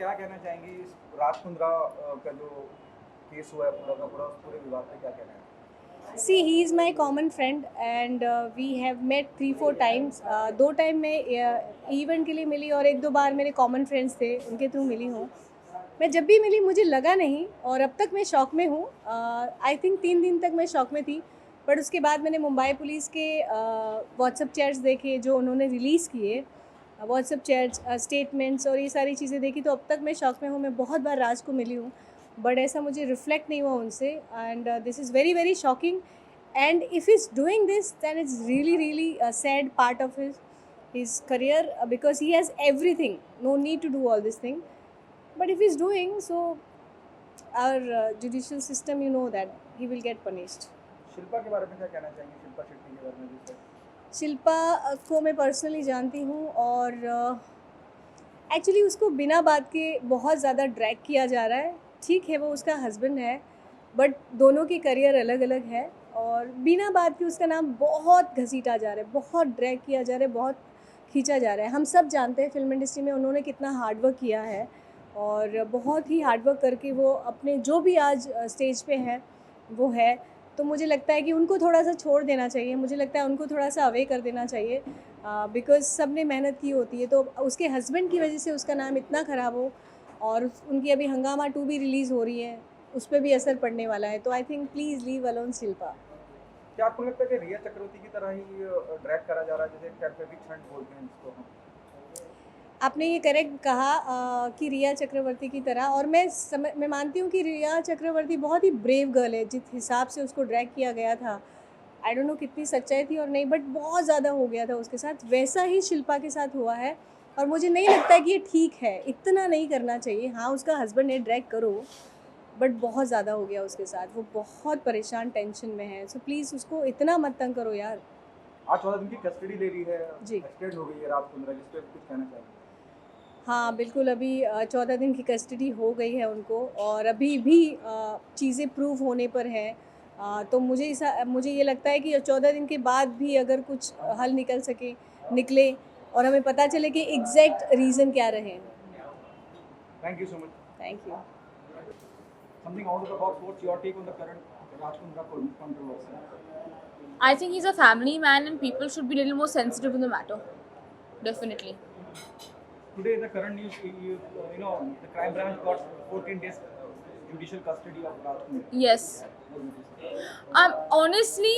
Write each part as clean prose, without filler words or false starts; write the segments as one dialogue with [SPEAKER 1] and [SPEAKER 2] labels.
[SPEAKER 1] क्या कहना चाहेंगी इस राज कुंद्रा का जो केस हुआ है पूरा का पूरा, उस पूरे विवाद पे क्या कहना है?
[SPEAKER 2] See, he is my common friend and we have met 3-4 times. 2 time मैं इवेंट के लिए मिली और 1-2 बार मेरे कॉमन फ्रेंड्स थे, उनके थ्रू मिली हूँ। मैं जब भी मिली मुझे लगा नहीं और अब तक मैं शॉक में हूँ। आई थिंक 3 दिन तक मैं शॉक में थी, बट उसके बाद मैंने मुंबई पुलिस के व्हाट्सएप चैट्स देखे जो उन्होंने रिलीज़ किए, व्हाट्सएप चैट्स, स्टेटमेंट्स और ये सारी चीज़ें देखी, तो अब तक मैं शॉक में हूँ। मैं बहुत बार राज को मिली हूँ, बट ऐसा मुझे रिफ्लेक्ट नहीं हुआ उनसे, and this is very very shocking. And if he's doing this, then it's really a sad part of his career, because he has everything, no need to do all this thing. But if he's doing so, our judicial system, you know that he will get punished.
[SPEAKER 1] Shilpa के बारे में क्या कहना चाहेंगे? शिल्पा शेट्टी के बारे में जिससे
[SPEAKER 2] शिल्पा को मैं पर्सनली जानती हूँ और एक्चुअली उसको बिना बात के बहुत ज़्यादा ड्रैग किया जा रहा है. ठीक है, वो उसका हस्बैंड है, बट दोनों की करियर अलग अलग है और बिना बात के उसका नाम बहुत घसीटा जा रहा है, बहुत ड्रैग किया जा रहा है, बहुत खींचा जा रहा है. हम सब जानते हैं फिल्म इंडस्ट्री में उन्होंने कितना हार्डवर्क किया है और बहुत ही हार्डवर्क करके वो अपने जो भी आज स्टेज पे है वो है. तो मुझे लगता है कि उनको थोड़ा सा छोड़ देना चाहिए, मुझे लगता है उनको थोड़ा सा अवे कर देना चाहिए, बिकॉज़ सब ने मेहनत की होती है. तो उसके हस्बैंड की वजह से उसका नाम इतना ख़राब हो और उनकी अभी हंगामा 2 भी रिलीज़ हो रही है, उस पर भी असर पड़ने वाला है. तो I think please leave alone Shilpa.
[SPEAKER 1] क्या आपको लगता है कि रिया चक्रवर्ती की तरह ही ड्रैग करा जा रहा है, जैसे टेम्परेरी छंट बोलते हैं जिसको हम?
[SPEAKER 2] आपने ये करेक्ट कहा कि रिया चक्रवर्ती की तरह, और मैं मानती हूँ कि रिया चक्रवर्ती बहुत ही ब्रेव गर्ल है. जिस हिसाब से उसको ड्रैग किया गया था, आई डोंट नो कितनी सच्चाई थी और नहीं, बट बहुत ज़्यादा हो गया था उसके साथ. वैसा ही शिल्पा के साथ हुआ है और मुझे नहीं लगता है कि ये ठीक है. इतना नहीं करना चाहिए. हाँ, उसका हस्बैंड है, ड्रैग करो, बट बहुत ज़्यादा हो गया उसके साथ. वो बहुत परेशान, टेंशन में है. सो प्लीज़ उसको इतना मत तंग करो यार.
[SPEAKER 1] आज 14 दिन की कस्टडी ले ली है,
[SPEAKER 2] जी.
[SPEAKER 1] एक्सटेंड हो गई है राज कुंद्रा, जिस पे कुछ कहना चाहेंगे?
[SPEAKER 2] हाँ बिल्कुल, अभी 14 दिन की कस्टडी हो गई है उनको और अभी भी चीज़ें प्रूव होने पर हैं. तो मुझे ये लगता है कि 14 दिन के बाद भी अगर कुछ हल निकले और हमें पता चले कि एग्जैक्ट रीज़न क्या रहे.
[SPEAKER 1] Thank you so much.
[SPEAKER 2] Thank you.
[SPEAKER 1] Something out of the box. What's your take on the current Raj Kundra controversy?
[SPEAKER 3] I think he's a family man and people should be a little more sensitive in the matter. Definitely.
[SPEAKER 1] Today, the current news, you know, the crime branch got 14 days judicial custody of Raj Kundra.
[SPEAKER 3] Yes. Honestly,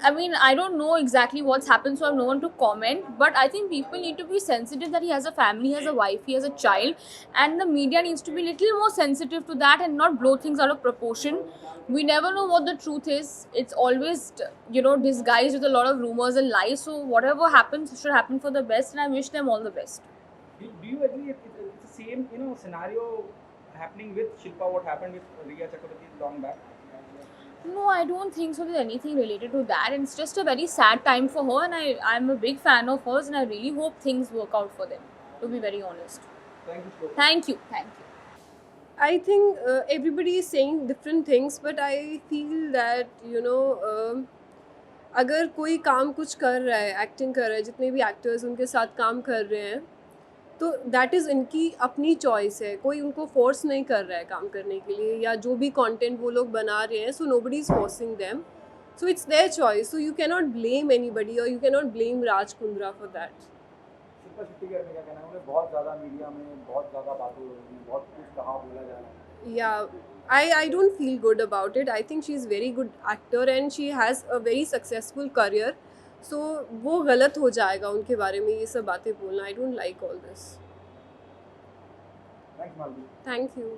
[SPEAKER 3] I mean, I don't know exactly what's happened, so I have no one to comment. But I think people need to be sensitive that he has a family, he has a wife, he has a child, and the media needs to be a little more sensitive to that and not blow things out of proportion. We never know what the truth is. It's always, disguised with a lot of rumors and lies. So whatever happens should happen for the best, and I wish them all the best.
[SPEAKER 1] Do you agree it's the same, scenario happening with Shilpa, what happened with Riya Chakrabarti long back?
[SPEAKER 3] No, I don't think so. There's anything related to that. And it's just a very sad time for her, and I'm a big fan of hers, and I really hope things work out for them, to be very honest.
[SPEAKER 1] Thank you so much.
[SPEAKER 3] Thank you. Thank you.
[SPEAKER 4] I think everybody is saying different things, but I feel that अगर कोई काम कुछ कर रहा है, acting कर रहा है, जितने भी एक्टर्स उनके साथ काम कर रहे हैं, तो दैट इज़ इनकी अपनी चॉइस है. कोई उनको फोर्स नहीं कर रहा है काम करने के लिए, या जो भी कंटेंट वो लोग बना रहे हैं, so nobody is forcing them. So it's their choice. So you can not blame anybody और you can not blame Raj Kundra for that.
[SPEAKER 1] Shilpa Shetty का क्या कहना है? उन्हें बहुत ज़्यादा मीडिया में बहुत ज़्यादा बातें हो रही हैं, बहुत कुछ कहा बोला जा रहा है.
[SPEAKER 4] Yeah, I don't feel good about it. I think she's very good actor and she has a very successful career. So वो गलत हो जाएगा उनके बारे में ये सब बातें बोलना. I don't like all this.
[SPEAKER 1] Thanks, Malvi.
[SPEAKER 4] Thank you.